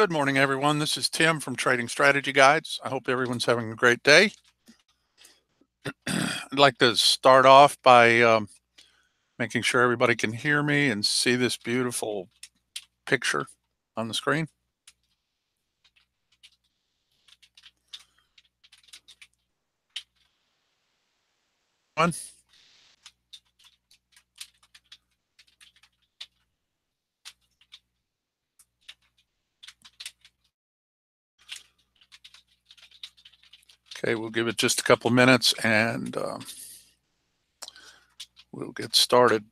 Good morning, everyone. This is Tim from Trading Strategy Guides. I hope everyone's having a great day. I'd like to start off by making sure everybody can hear me and see this beautiful picture on the screen. Okay, we'll give it just a couple of minutes and we'll get started.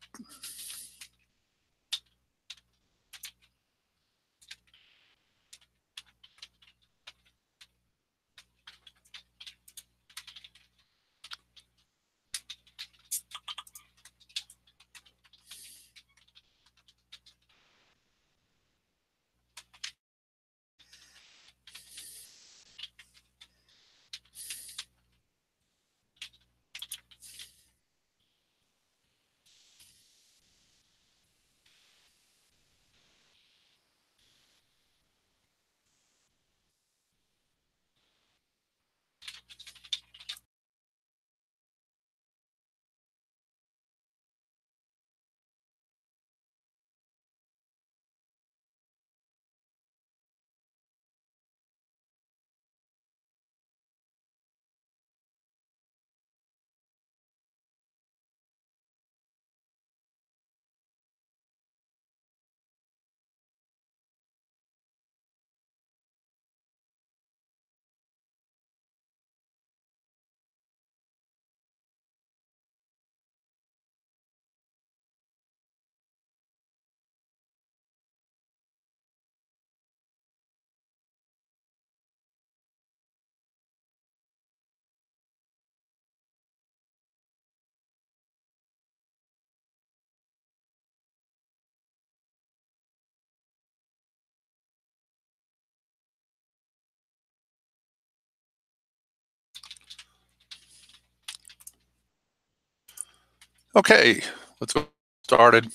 Okay, let's get started.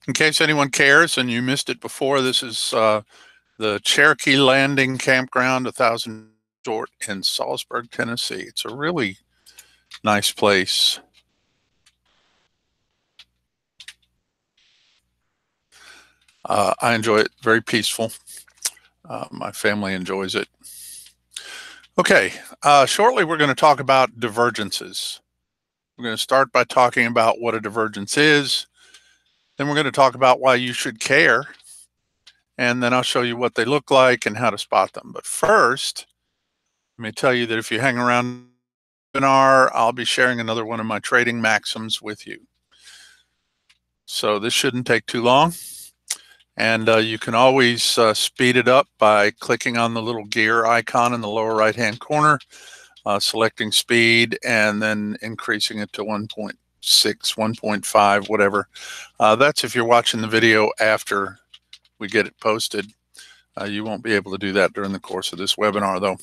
In case anyone cares and you missed it before, this is the Cherokee Landing Campground, 1,000 short in Salisbury, Tennessee. It's a really nice place. I enjoy it, very peaceful. My family enjoys it. Okay, shortly we're going to talk about divergences. We're going to start by talking about what a divergence is. Then we're going to talk about why you should care. And then I'll show you what they look like and how to spot them. But first, let me tell you that if you hang around the webinar, I'll be sharing another one of my trading maxims with you. So this shouldn't take too long. And you can always speed it up by clicking on the little gear icon in the lower right-hand corner, selecting speed, and then increasing it to 1.6, 1.5, whatever. That's if you're watching the video after we get it posted. You won't be able to do that during the course of this webinar, though.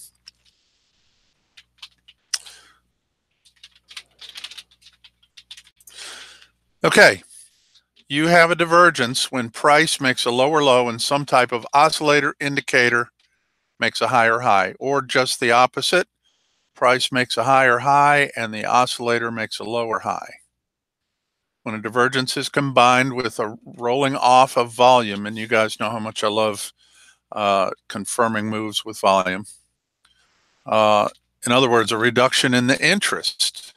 Okay. You have a divergence when price makes a lower low and some type of oscillator indicator makes a higher high, or just the opposite. Price makes a higher high and the oscillator makes a lower high. When a divergence is combined with a rolling off of volume, and you guys know how much I love confirming moves with volume. In other words, a reduction in the interest.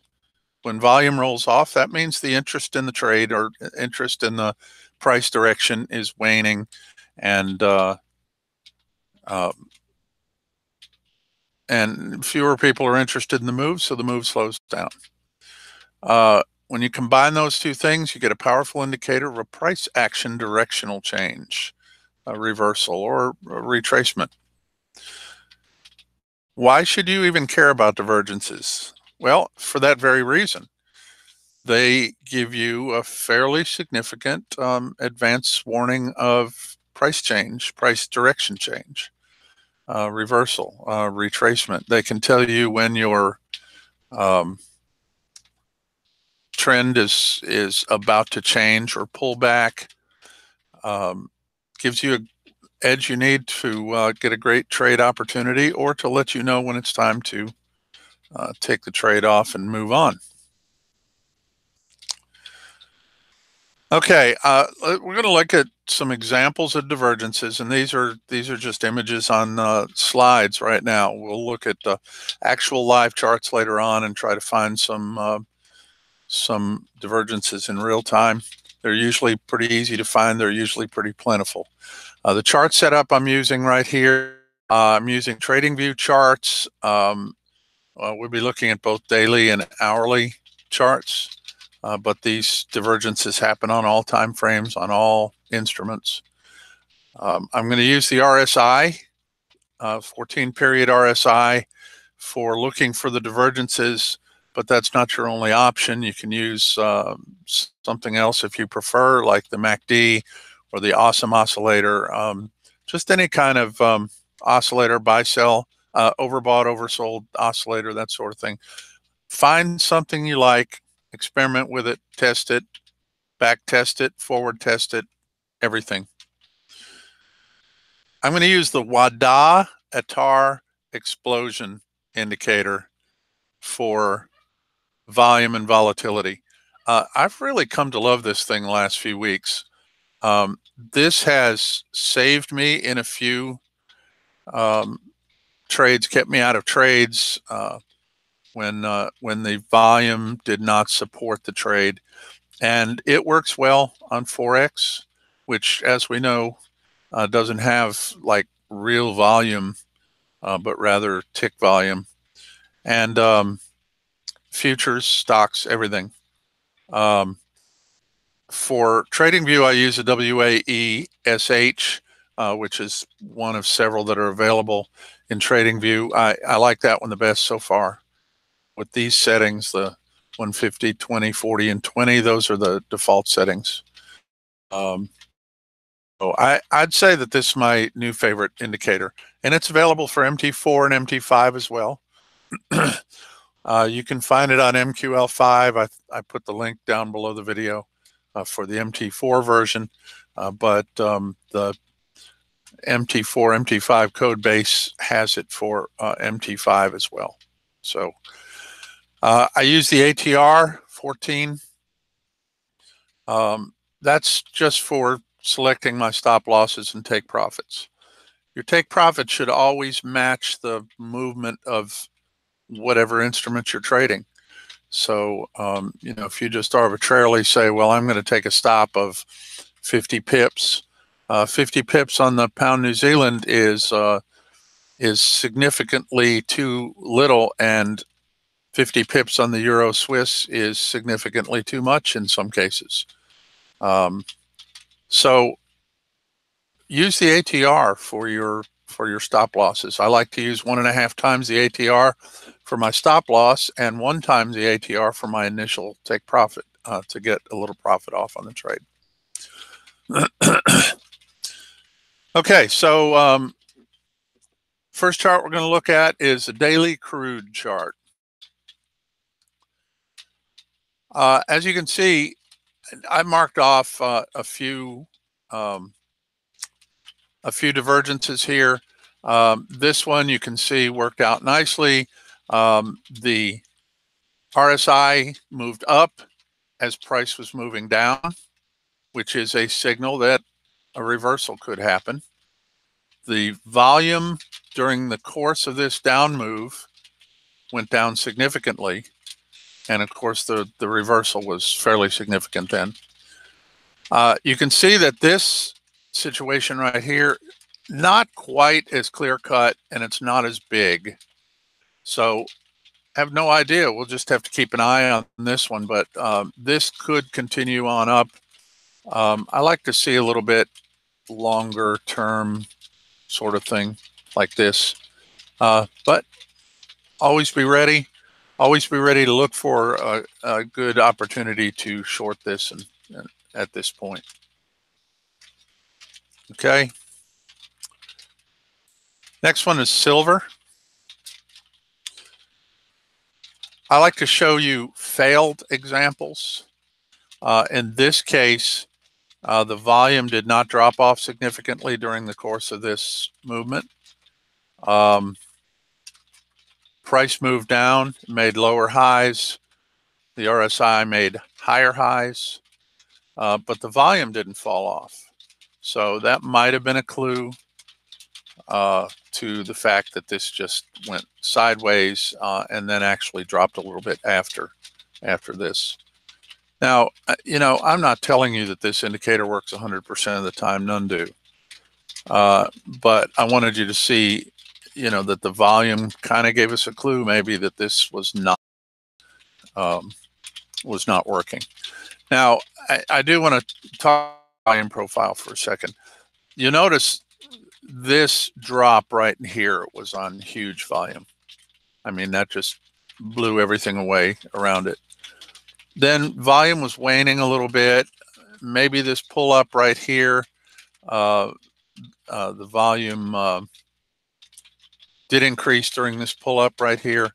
When volume rolls off, that means the interest in the trade or interest in the price direction is waning, and fewer people are interested in the move, so the move slows down. When you combine those two things, you get a powerful indicator of a price action directional change, a reversal or a retracement. Why should you even care about divergences? Well, for that very reason. They give you a fairly significant advance warning of price change, price direction change, reversal, retracement. They can tell you when your trend is about to change or pull back. Gives you edge you need to get a great trade opportunity, or to let you know when it's time to take the trade off and move on. Okay, we're going to look at some examples of divergences, and these are just images on slides right now. We'll look at actual live charts later on and try to find some divergences in real time. They're usually pretty easy to find. They're usually pretty plentiful. The chart setup I'm using right here, I'm using Tradingview charts. We'll be looking at both daily and hourly charts, but these divergences happen on all time frames, on all instruments. I'm going to use the RSI, 14-period RSI, for looking for the divergences, but that's not your only option. You can use something else if you prefer, like the MACD or the awesome oscillator, just any kind of oscillator, buy, sell, overbought, oversold oscillator, that sort of thing. Find something you like, experiment with it, test it, back test it, forward test it, everything. I'm going to use the Wada-Attar explosion indicator for volume and volatility. I've really come to love this thing the last few weeks. This has saved me in a few trades, kept me out of trades when the volume did not support the trade. And it works well on Forex, which, as we know, doesn't have like real volume, but rather tick volume. And futures, stocks, everything. For Tradingview, I use a WAESH, which is one of several that are available in Tradingview. I like that one the best so far. With these settings, the 150, 20, 40, and 20, those are the default settings. So I'd say that this is my new favorite indicator, and it's available for MT4 and MT5 as well. You can find it on MQL5. I put the link down below the video for the MT4 version, but the MT4, MT5 code base has it for MT5 as well. So I use the ATR 14. That's just for selecting my stop losses and take profits. Your take profit should always match the movement of whatever instrument you're trading. So, if you just arbitrarily say, well, I'm going to take a stop of 50 pips, 50 pips on the pound New Zealand is significantly too little, and 50 pips on the Euro Swiss is significantly too much in some cases. So use the ATR for your stop losses. I like to use 1.5 times the ATR for my stop loss and 1 time the ATR for my initial take profit to get a little profit off on the trade. Okay, so first chart we're going to look at is a daily crude chart. As you can see, I marked off a few divergences here. This one you can see worked out nicely. The RSI moved up as price was moving down, which is a signal that a reversal could happen. The volume during the course of this down move went down significantly. And of course, the reversal was fairly significant then. You can see that this situation right here, not quite as clear cut, and it's not as big. So I have no idea. We'll just have to keep an eye on this one, but this could continue on up. I like to see a little bit longer term sort of thing like this, but always be ready. Always be ready to look for a good opportunity to short this and at this point. Okay. Next one is silver. I like to show you failed examples. In this case, The volume did not drop off significantly during the course of this movement. Price moved down, made lower highs. The RSI made higher highs, but the volume didn't fall off. So that might have been a clue to the fact that this just went sideways and then actually dropped a little bit after this. Now, I'm not telling you that this indicator works 100% of the time, none do. But I wanted you to see, that the volume kind of gave us a clue maybe that this was not working. Now, I do want to talk volume profile for a second. You notice this drop right here was on huge volume. I mean, that just blew everything away around it. Then volume was waning a little bit. Maybe this pull up right here, the volume did increase during this pull up right here.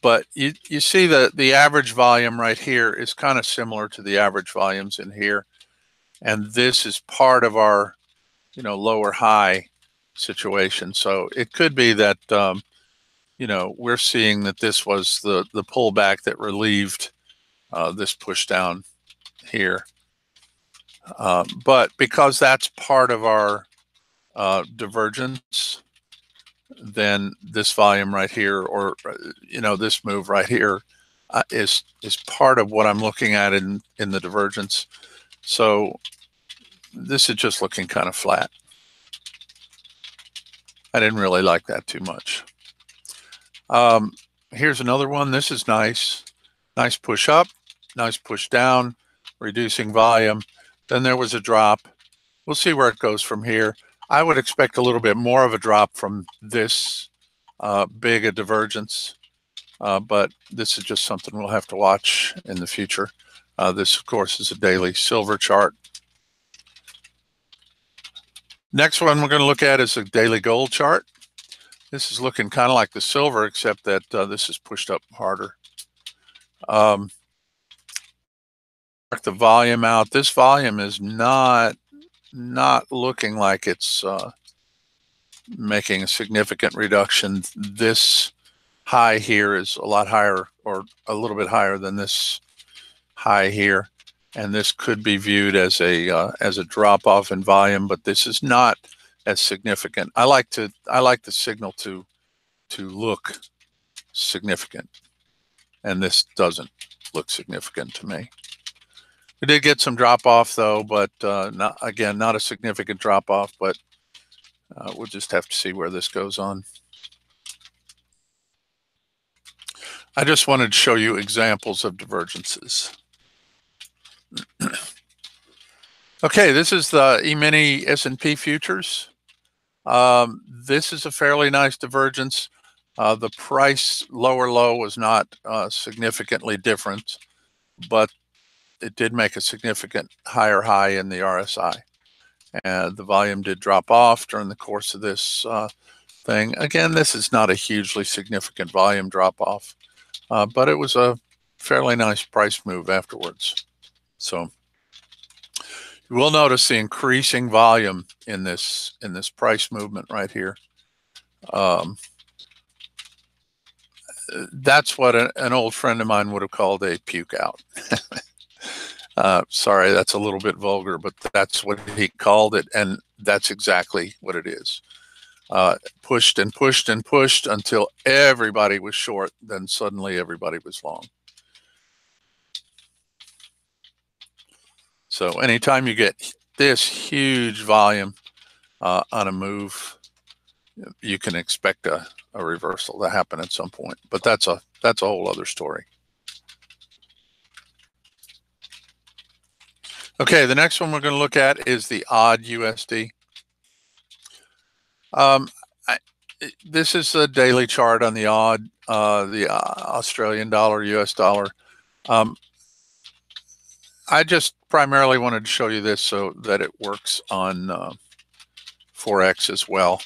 But you see that the average volume right here is kind of similar to the average volumes in here. And this is part of our, lower high situation. So it could be that, we're seeing that this was the pullback that relieved this push down here. But because that's part of our divergence, then this volume right here, or this move right here, is part of what I'm looking at in the divergence. So this is just looking kind of flat. I didn't really like that too much. Here's another one. This is nice. Nice push up, nice push down, reducing volume. Then there was a drop. We'll see where it goes from here. I would expect a little bit more of a drop from this big a divergence, but this is just something we'll have to watch in the future. This, of course, is a daily silver chart. Next one we're going to look at is a daily gold chart. This is looking kind of like the silver, except that this is pushed up harder. Mark the volume out. This volume is not looking like it's making a significant reduction. This high here is a lot higher, or a little bit higher than this high here, and this could be viewed as a drop off in volume, but this is not as significant. I like the signal to look significant, and this doesn't look significant to me. We did get some drop off though, but not a significant drop off, but we'll just have to see where this goes on. I just wanted to show you examples of divergences. Okay, this is the E-mini S&P futures. This is a fairly nice divergence. The price lower low was not significantly different, but it did make a significant higher high in the RSI. And the volume did drop off during the course of this thing. Again, this is not a hugely significant volume drop off, but it was a fairly nice price move afterwards. So you will notice the increasing volume in this price movement right here. That's what an old friend of mine would have called a puke out. Sorry, that's a little bit vulgar, but that's what he called it, and that's exactly what it is. Pushed and pushed and pushed until everybody was short, then suddenly everybody was long. So anytime you get this huge volume on a move, you can expect a reversal to happen at some point, but that's a whole other story. Okay, the next one we're going to look at is the odd USD. This is a daily chart on the odd, the Australian dollar, US dollar. I just primarily wanted to show you this so that it works on Forex as well.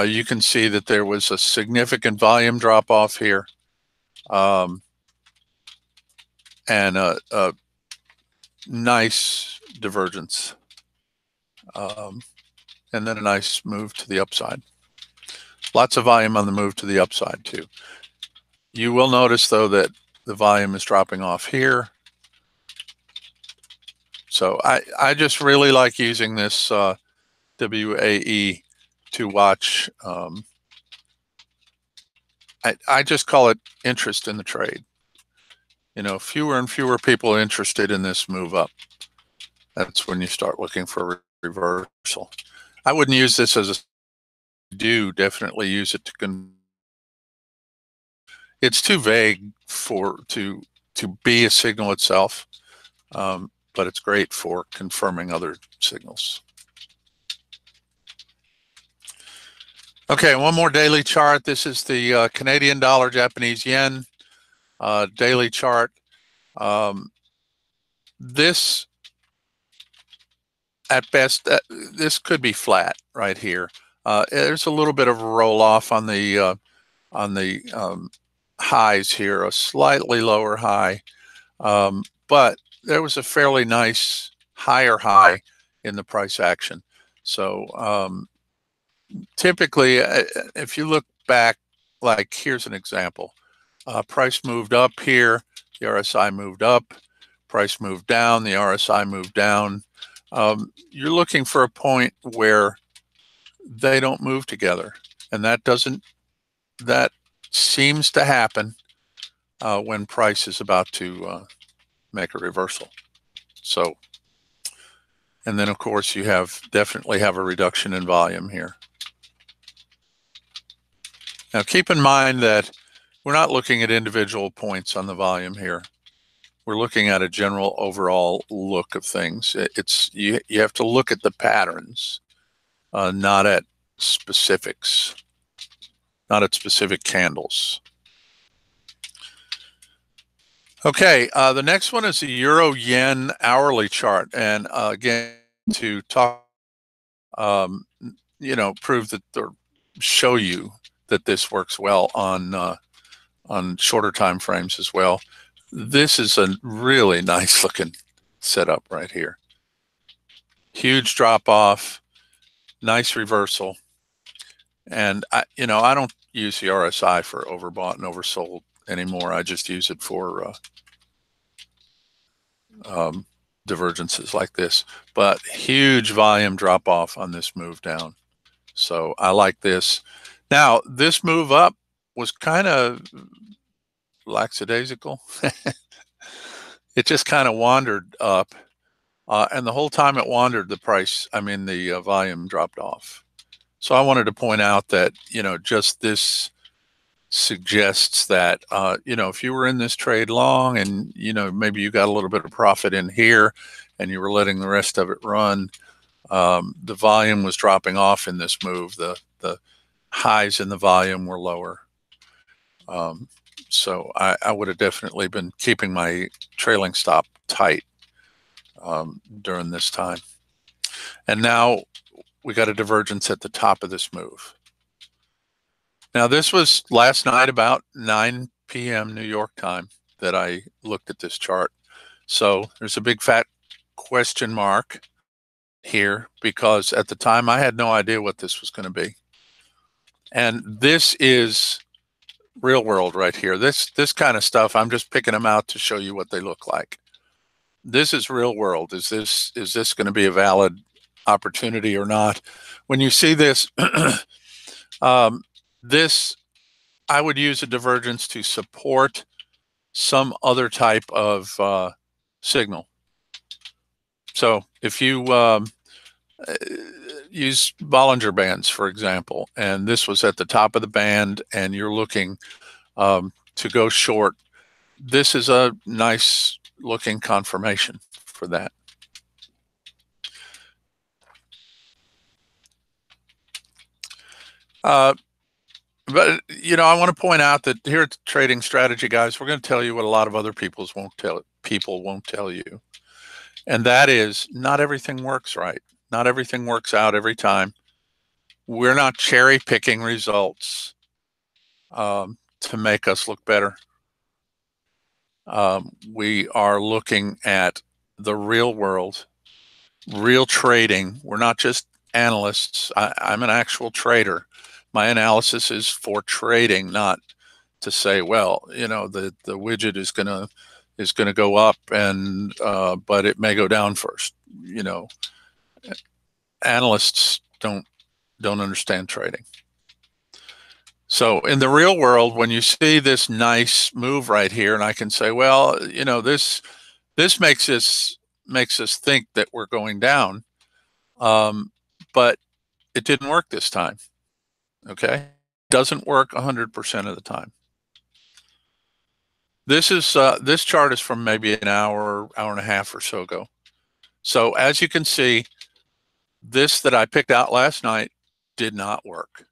You can see that there was a significant volume drop off here, and nice divergence. And then a nice move to the upside. Lots of volume on the move to the upside too. You will notice though that the volume is dropping off here. So I just really like using this WAE to watch. I just call it interest in the trade. You know, fewer and fewer people are interested in this move up. That's when you start looking for a reversal. I wouldn't use this as a do, definitely use it to it's too vague to be a signal itself, but it's great for confirming other signals. Okay, one more daily chart. This is the Canadian dollar, Japanese yen daily chart. This, at best, this could be flat right here. There's a little bit of a roll off on the highs here, a slightly lower high, but there was a fairly nice higher high in the price action. So typically, if you look back, like here's an example. Price moved up here, the RSI moved up, price moved down, the RSI moved down. You're looking for a point where they don't move together, and that seems to happen when price is about to make a reversal. So, and then of course you definitely have a reduction in volume here. Now keep in mind that we're not looking at individual points on the volume here. We're looking at a general overall look of things. You have to look at the patterns, not at specifics, not at specific candles. Okay, the next one is the Euro Yen hourly chart, and again to talk, prove that or show you that this works well on shorter time frames as well. This is a really nice looking setup right here. Huge drop off, nice reversal, and I don't use the RSI for overbought and oversold anymore. I just use it for divergences like this, but huge volume drop off on this move down. So I like this. Now this move up was kind of lackadaisical. It just kind of wandered up, and the whole time it wandered, the volume dropped off. So I wanted to point out that just this suggests that if you were in this trade long and maybe you got a little bit of profit in here and you were letting the rest of it run, the volume was dropping off in this move. The highs in the volume were lower. So I would have definitely been keeping my trailing stop tight during this time. And now we got a divergence at the top of this move. Now this was last night about 9 p.m. New York time that I looked at this chart. So there's a big fat question mark here because at the time I had no idea what this was going to be. And this is real world right here. This kind of stuff, I'm just picking them out to show you what they look like. This is real world. Is this going to be a valid opportunity or not? When you see this, this, I would use a divergence to support some other type of signal. So if you use Bollinger Bands, for example, and this was at the top of the band and you're looking to go short, this is a nice looking confirmation for that. But I want to point out that here at Trading Strategy Guys, we're going to tell you what a lot of other people won't tell you, and that is not everything works right. Not everything works out every time. We're not cherry picking results to make us look better. We are looking at the real world, real trading. We're not just analysts. I'm an actual trader. My analysis is for trading, not to say, well, you know, the widget is gonna go up, and but it may go down first. You know, analysts don't understand trading. So in the real world, when you see this nice move right here, and I can say, well, you know, this makes us think that we're going down, but it didn't work this time. Okay, it doesn't work 100% of the time. This is this chart is from maybe an hour and a half or so ago. So as you can see, this that I picked out last night did not work.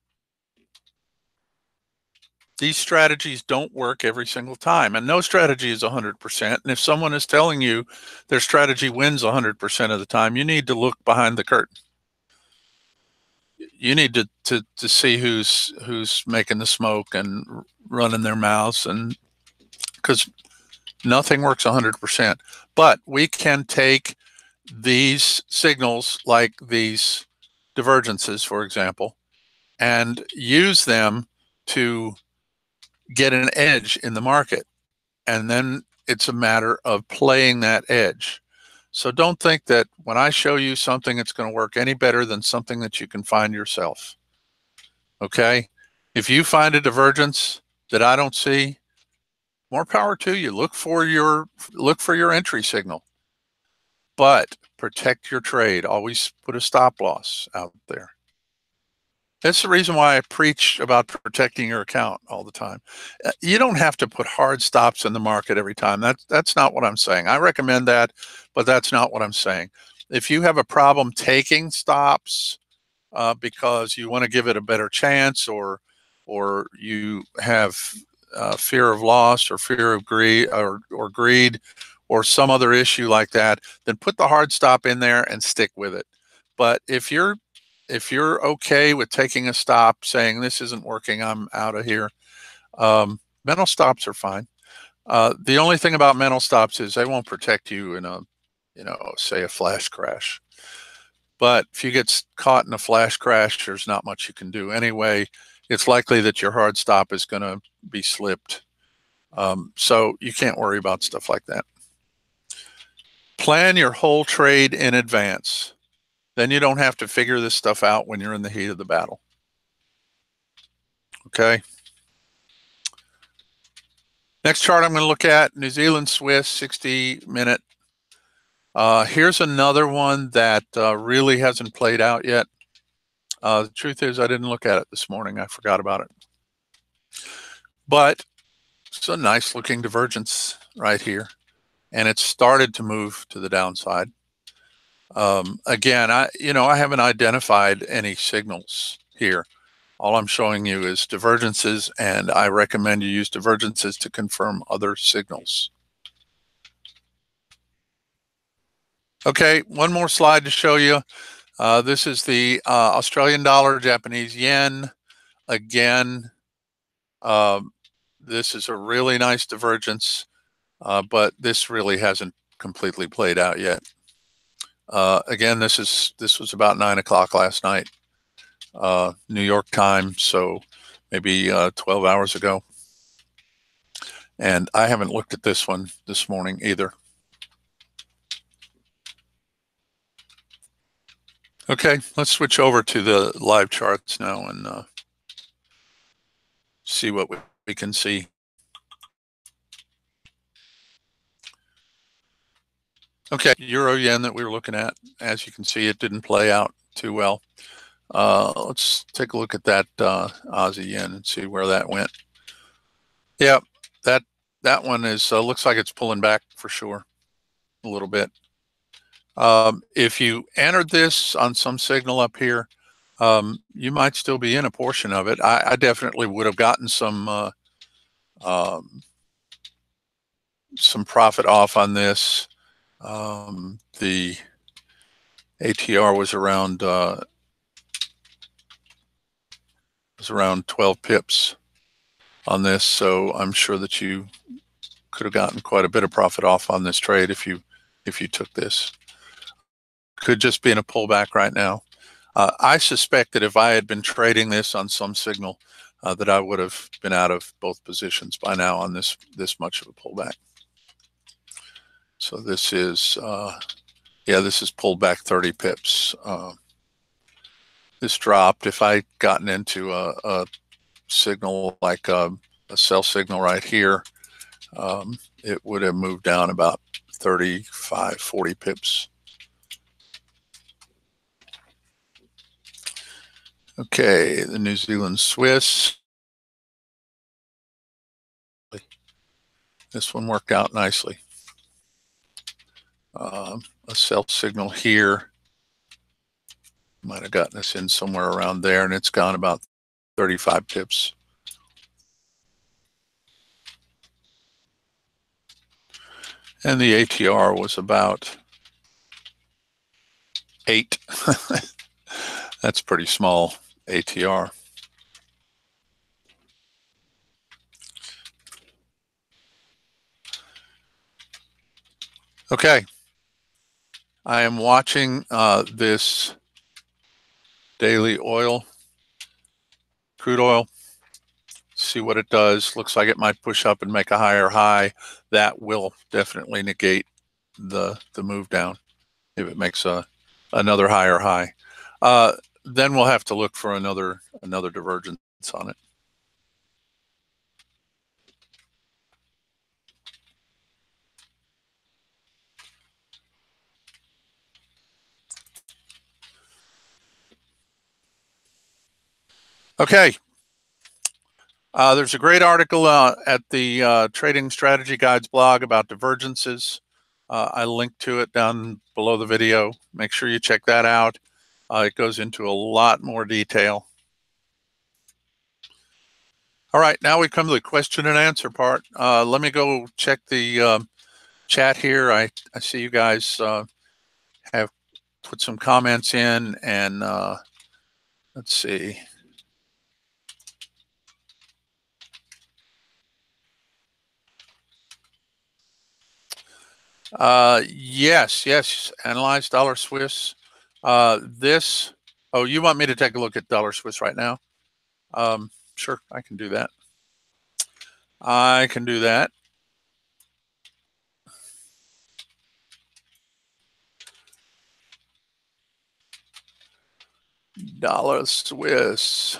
These strategies don't work every single time, and no strategy is 100%. And if someone is telling you their strategy wins 100% of the time, you need to look behind the curtain. You need to see who's making the smoke and running their mouths, and because nothing works 100%. But we can take these signals, like these divergences, for example, and use them to get an edge in the market. And then it's a matter of playing that edge. So don't think that when I show you something, it's going to work any better than something that you can find yourself. Okay? If you find a divergence that I don't see, more power to you. Look for your entry signal. But protect your trade. Always put a stop loss out there. That's the reason why I preach about protecting your account all the time. You don't have to put hard stops in the market every time. That's not what I'm saying. I recommend that, but that's not what I'm saying. If you have a problem taking stops because you want to give it a better chance, or you have fear of loss, or fear of greed, or greed, or some other issue like that, then put the hard stop in there and stick with it. But if you're okay with taking a stop, saying this isn't working, I'm out of here, mental stops are fine. The only thing about mental stops is they won't protect you in a, you know, say a flash crash. But if you get caught in a flash crash, there's not much you can do anyway. It's likely that your hard stop is going to be slipped. So you can't worry about stuff like that. Plan your whole trade in advance. Then you don't have to figure this stuff out when you're in the heat of the battle. Okay. Next chart I'm going to look at, New Zealand Swiss 60-minute. Here's another one that really hasn't played out yet. The truth is, I didn't look at it this morning. I forgot about it. But it's a nice looking divergence right here, and it's started to move to the downside. Again, I haven't identified any signals here. All I'm showing you is divergences, and I recommend you use divergences to confirm other signals. Okay, one more slide to show you. This is the Australian dollar, Japanese yen. Again, this is a really nice divergence, but this really hasn't completely played out yet. Again, this was about 9 o'clock last night, New York time, so maybe 12 hours ago. And I haven't looked at this one this morning either. Okay, let's switch over to the live charts now and see what we can see. Okay, Euro yen that we were looking at, as you can see, it didn't play out too well. Let's take a look at that Aussie yen and see where that went. Yeah, that one is looks like it's pulling back for sure a little bit. If you entered this on some signal up here, you might still be in a portion of it. I definitely would have gotten some profit off on this. The ATR was around 12 pips on this, so I'm sure that you could have gotten quite a bit of profit off on this trade if you if you took this. Could just be in a pullback right now. I suspect that if I had been trading this on some signal, that I would have been out of both positions by now on this much of a pullback. So this is, yeah, this is pulled back 30 pips. This dropped. If I gotten into a signal like a sell signal right here, it would have moved down about 35, 40 pips. Okay, the New Zealand Swiss. This one worked out nicely. A sell signal here might have gotten us in somewhere around there, and it's gone about 35 pips. And the ATR was about 8. That's pretty small ATR. Okay. I am watching this daily oil, crude oil, see what it does. Looks like it might push up and make a higher high. That will definitely negate the move down if it makes another higher high. Then we'll have to look for another divergence on it. Okay. There's a great article at the Trading Strategy Guides blog about divergences. I linked to it down below the video. Make sure you check that out. It goes into a lot more detail. All right, now we come to the question and answer part. Let me go check the chat here. I see you guys have put some comments in, and let's see. Yes, analyze dollar Swiss. This, oh, you want me to take a look at dollar Swiss right now? Sure, I can do that. Dollar Swiss.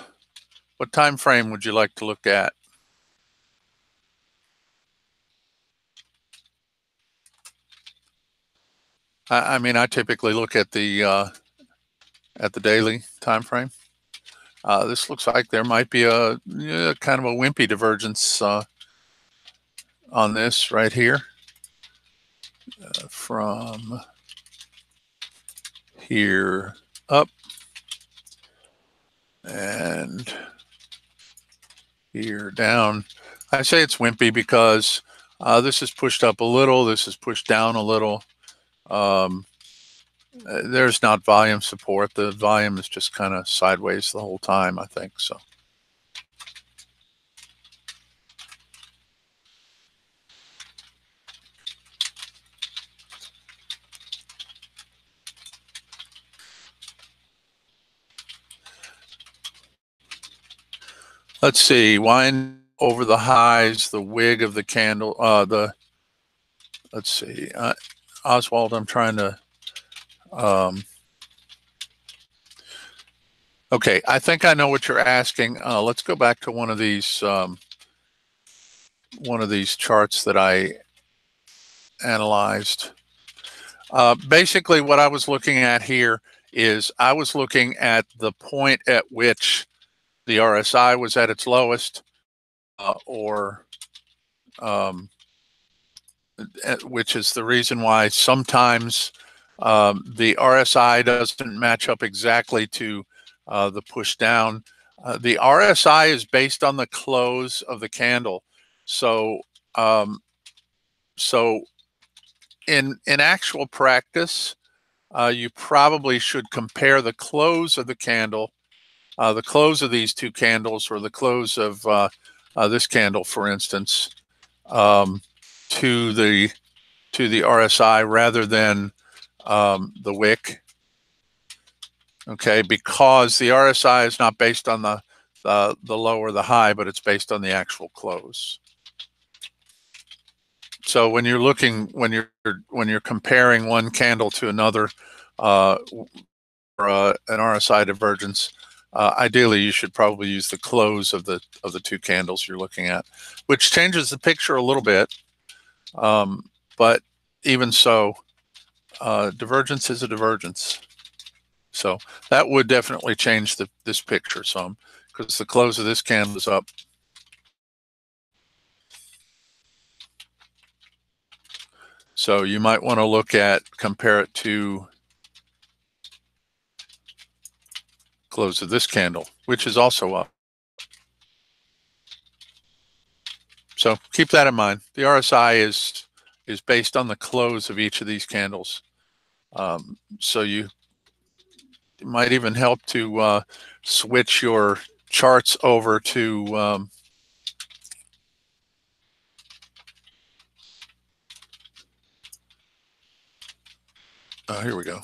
What time frame would you like to look at? I mean, I typically look at the daily time frame. This looks like there might be a kind of a wimpy divergence on this right here from here up and here down. I say it's wimpy because this is pushed up a little, this is pushed down a little. There's not volume support. The volume is just kind of sideways the whole time, I think. So let's see. Wine over the highs, the wig of the candle. Let's see. Oswald, I'm trying to. Okay, I think I know what you're asking. Let's go back to one of these charts that I analyzed. Basically, what I was looking at here is I was looking at the point at which the RSI was at its lowest, which is the reason why sometimes the RSI doesn't match up exactly to the push down. The RSI is based on the close of the candle. So in actual practice, you probably should compare the close of the candle, the close of these two candles, or the close of this candle, for instance, to the to the RSI rather than the wick. Okay, because the RSI is not based on the low or the high, but it's based on the actual close. So when you're looking, when you're comparing one candle to another, or an RSI divergence, ideally you should probably use the close of the two candles you're looking at, which changes the picture a little bit. But even so, divergence is a divergence. So that would definitely change this picture some, because the close of this candle is up. So you might want to compare it to close of this candle, which is also up. So keep that in mind. The RSI is based on the close of each of these candles. So it might even help to switch your charts over to here we go,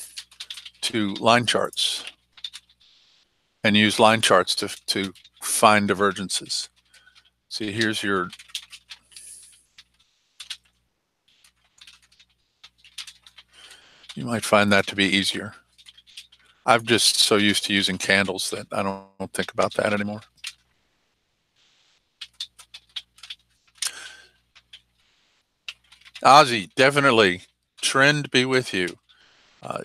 to line charts, and use line charts to find divergences. See, here's your you might find that to be easier. I'm just so used to using candles that I don't think about that anymore. Ozzy, definitely trend be with you.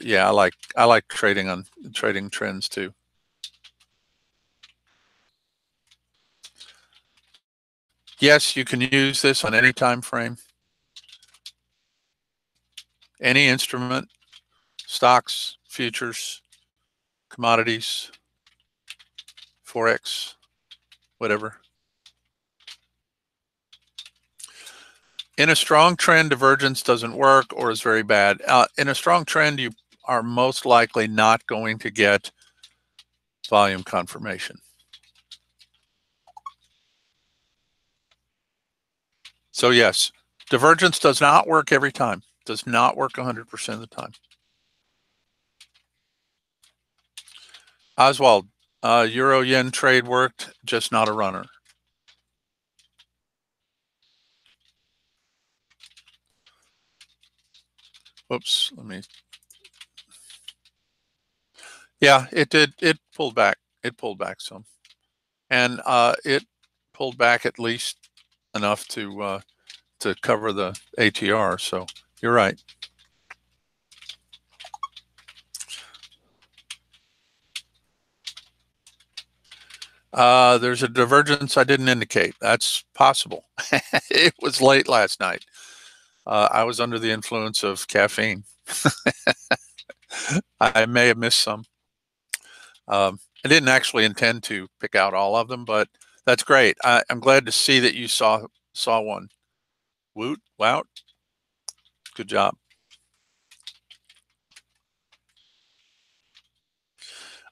Yeah, I like trading trends too. Yes, you can use this on any time frame, any instrument, stocks, futures, commodities, Forex, whatever. In a strong trend, divergence doesn't work or is very bad. In a strong trend, you are most likely not going to get volume confirmation. So yes, divergence does not work every time. Does not work 100% of the time. Oswald, Euro yen trade worked, just not a runner. Oops, let me. Yeah, it did. It pulled back. It pulled back some, and it pulled back at least enough to cover the ATR. So you're right. There's a divergence I didn't indicate. That's possible. It was late last night. I was under the influence of caffeine. I may have missed some. I didn't actually intend to pick out all of them, but that's great. I'm glad to see that you saw one. Woot, wout. Good job.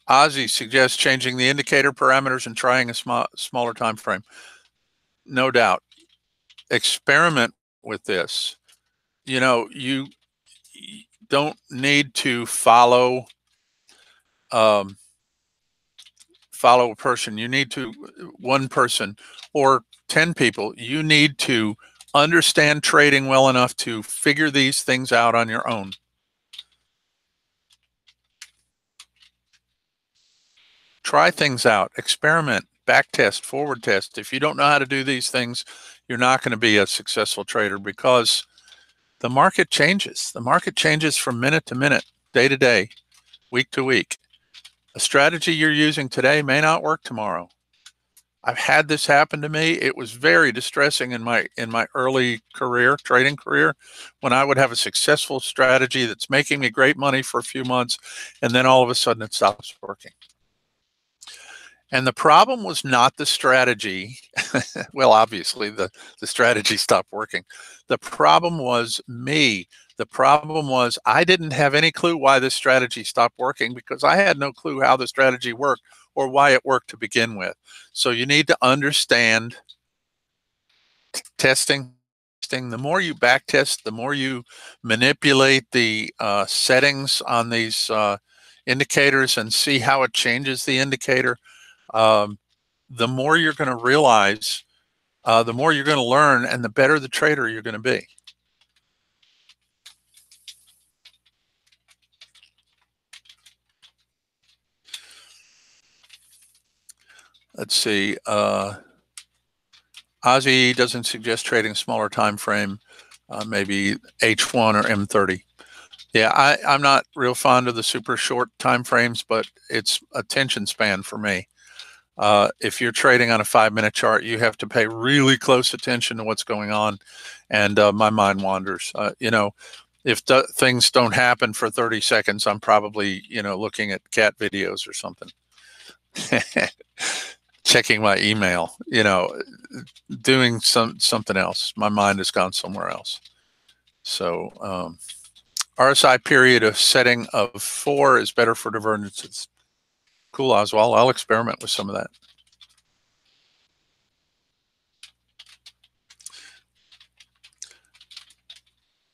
Ozzy suggests changing the indicator parameters and trying a smaller time frame. No doubt. Experiment with this. You know, you don't need to follow a person. You need to, one person or 10 people, you need to understand trading well enough to figure these things out on your own. Try things out, experiment, back test, forward test. If you don't know how to do these things, you're not going to be a successful trader, because the market changes. The market changes from minute to minute, day to day, week to week. A strategy you're using today may not work tomorrow. I've had this happen to me. It was very distressing in my early trading career, when I would have a successful strategy that's making me great money for a few months, and then all of a sudden it stops working. And the problem was not the strategy. Well, obviously the strategy stopped working. The problem was me. The problem was I didn't have any clue why this strategy stopped working, because I had no clue how the strategy worked or why it worked to begin with. So you need to understand testing, testing, the more you back test, the more you manipulate the settings on these indicators and see how it changes the indicator, the more you're going to realize, the more you're going to learn, and the better the trader you're going to be. Let's see. Ozzy doesn't suggest trading smaller time frame, maybe H1 or M30. Yeah, I'm not real fond of the super short time frames, but it's attention span for me. If you're trading on a 5-minute chart, you have to pay really close attention to what's going on, and my mind wanders. You know, if things don't happen for 30 seconds, I'm probably, you know, looking at cat videos or something. Checking my email, you know, doing something else. My mind has gone somewhere else. So RSI period of setting of 4 is better for divergences. Cool, Oswald. I'll experiment with some of that.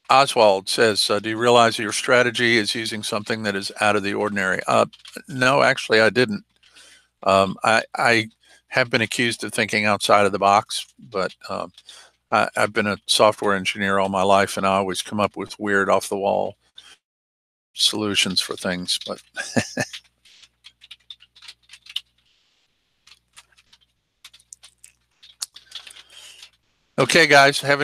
Oswald says, do you realize that your strategy is using something that is out of the ordinary? No, actually, I didn't. I have been accused of thinking outside of the box, but I've been a software engineer all my life, and I always come up with weird, off-the-wall solutions for things. But okay, guys, have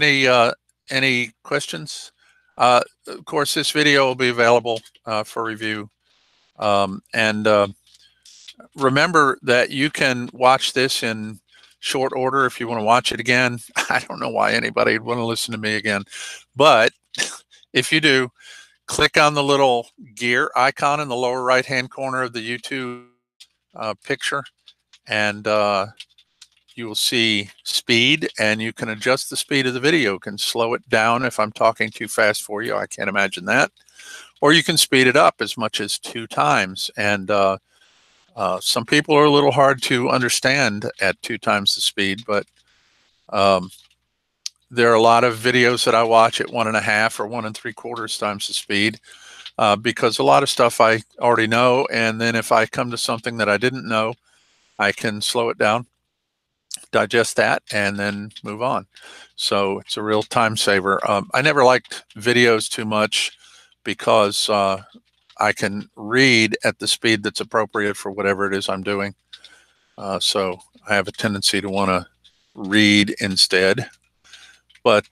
any questions? Of course, this video will be available for review, and remember that you can watch this in short order if you want to watch it again. I don't know why anybody would want to listen to me again, but if you do, click on the little gear icon in the lower right-hand corner of the YouTube picture, and you will see speed, and you can adjust the speed of the video. You can slow it down if I'm talking too fast for you. I can't imagine that. Or you can speed it up as much as 2 times. And some people are a little hard to understand at 2 times the speed, but there are a lot of videos that I watch at 1.5 or 1 3/4 times the speed because a lot of stuff I already know. And then if I come to something that I didn't know, I can slow it down, digest that, and then move on. So it's a real time saver. I never liked videos too much because I can read at the speed that's appropriate for whatever it is I'm doing. So I have a tendency to want to read instead. But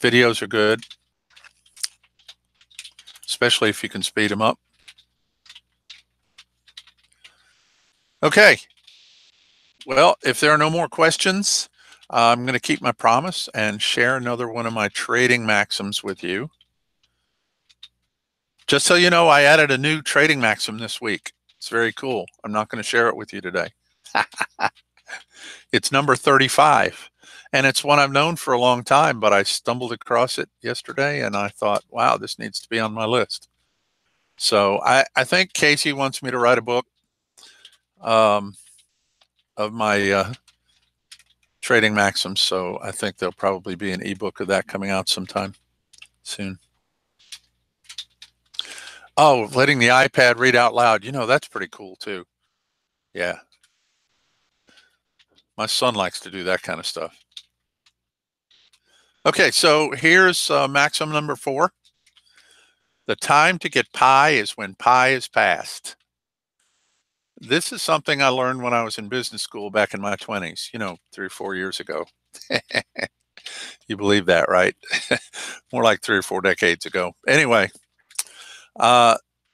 videos are good, especially if you can speed them up. Okay. Well, if there are no more questions, I'm going to keep my promise and share another one of my trading maxims with you. Just so you know, I added a new trading maxim this week. It's very cool. I'm not going to share it with you today. It's number 35, and it's one I've known for a long time, but I stumbled across it yesterday, and I thought, wow, this needs to be on my list. So I think Casey wants me to write a book of my trading maxims, so I think there'll probably be an ebook of that coming out sometime soon. Oh, letting the iPad read out loud. You know, that's pretty cool too. Yeah. My son likes to do that kind of stuff. Okay, so here's maxim number 4. The time to get pi is when pi is passed. This is something I learned when I was in business school back in my 20s, you know, 3 or 4 years ago. You believe that, right? More like 3 or 4 decades ago. Anyway,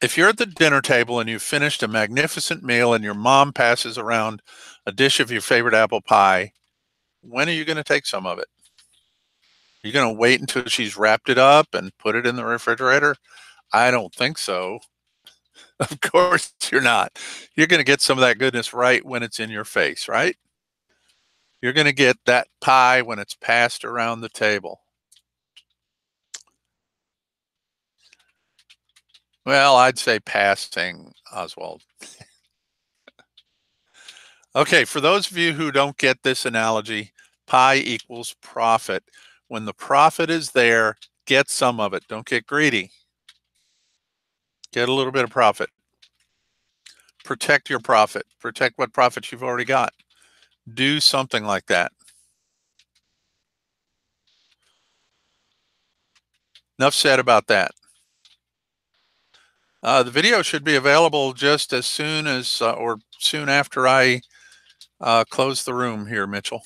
if you're at the dinner table and you've finished a magnificent meal and your mom passes around a dish of your favorite apple pie, when are you going to take some of it? You're going to wait until she's wrapped it up and put it in the refrigerator? I don't think so. Of course you're not. You're going to get some of that goodness right when it's in your face, right? You're going to get that pie when it's passed around the table. Well, I'd say passing, Oswald. Okay, for those of you who don't get this analogy, pi equals profit. When the profit is there, get some of it. Don't get greedy. Get a little bit of profit. Protect your profit. Protect what profits you've already got. Do something like that. Enough said about that. The video should be available just as soon as, or soon after I close the room here, Mitchell.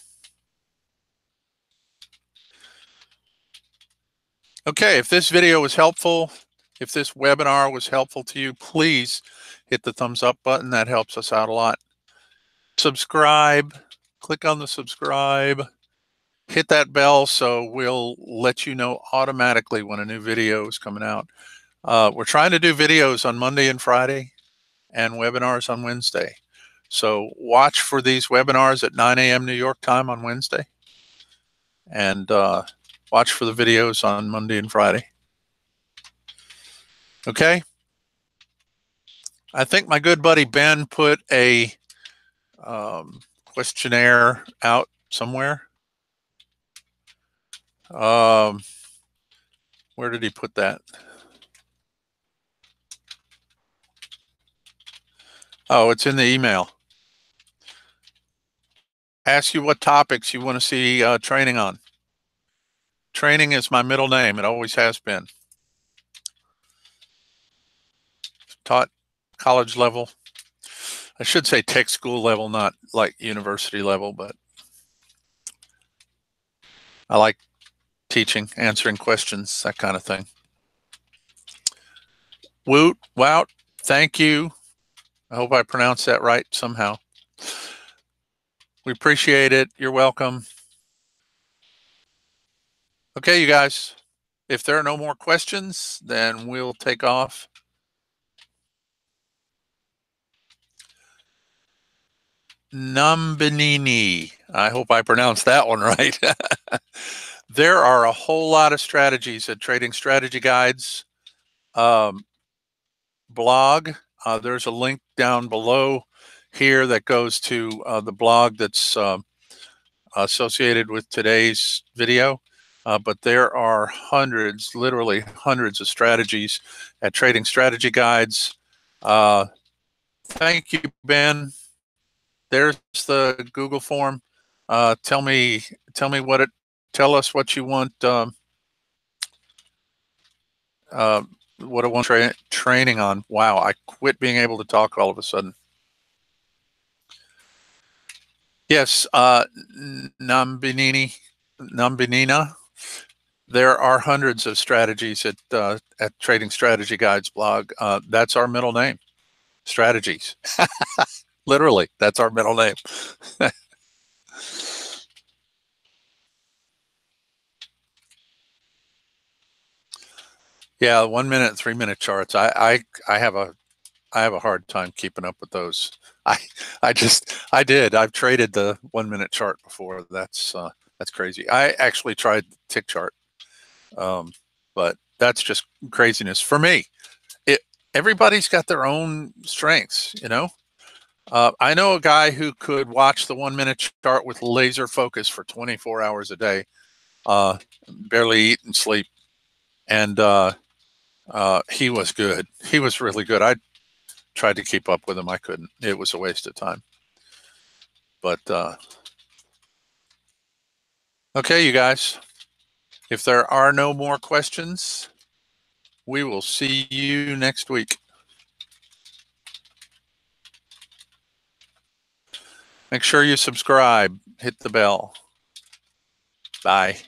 Okay, if this video was helpful, if this webinar was helpful to you, please hit the thumbs up button. That helps us out a lot. Subscribe, click on the subscribe, hit that bell so we'll let you know automatically when a new video is coming out. We're trying to do videos on Monday and Friday and webinars on Wednesday. So watch for these webinars at 9 a.m. New York time on Wednesday, and watch for the videos on Monday and Friday. Okay. I think my good buddy Ben put a questionnaire out somewhere. Where did he put that? Oh, it's in the email. Ask you what topics you want to see training on. Training is my middle name. It always has been. Taught college level. I should say tech school level, not like university level, but I like teaching, answering questions, that kind of thing. Woot, wout, thank you. I hope I pronounced that right somehow. We appreciate it. You're welcome. Okay, you guys, if there are no more questions, then we'll take off. Numbinini. I hope I pronounced that one right. There are a whole lot of strategies at Trading Strategy Guides blog. There's a link down below here that goes to the blog that's associated with today's video. But there are hundreds, literally hundreds of strategies at Trading Strategy Guides. Thank you, Ben. There's the Google form. Tell us what you want. What I want training on. Wow, I quit being able to talk all of a sudden. Yes, Nambinina. There are hundreds of strategies at Trading Strategy Guides blog. That's our middle name, strategies. Literally, that's our middle name. Yeah, 1 minute and 3 minute charts. I have a hard time keeping up with those. I've traded the 1 minute chart before. That's crazy. I actually tried the tick chart, but that's just craziness for me. Everybody's got their own strengths, you know. I know a guy who could watch the 1 minute chart with laser focus for 24 hours a day, barely eat and sleep, and he was good. He was really good. I tried to keep up with him. I couldn't. It was a waste of time. But okay, you guys, if there are no more questions, we will see you next week. Make sure you subscribe, hit the bell. Bye.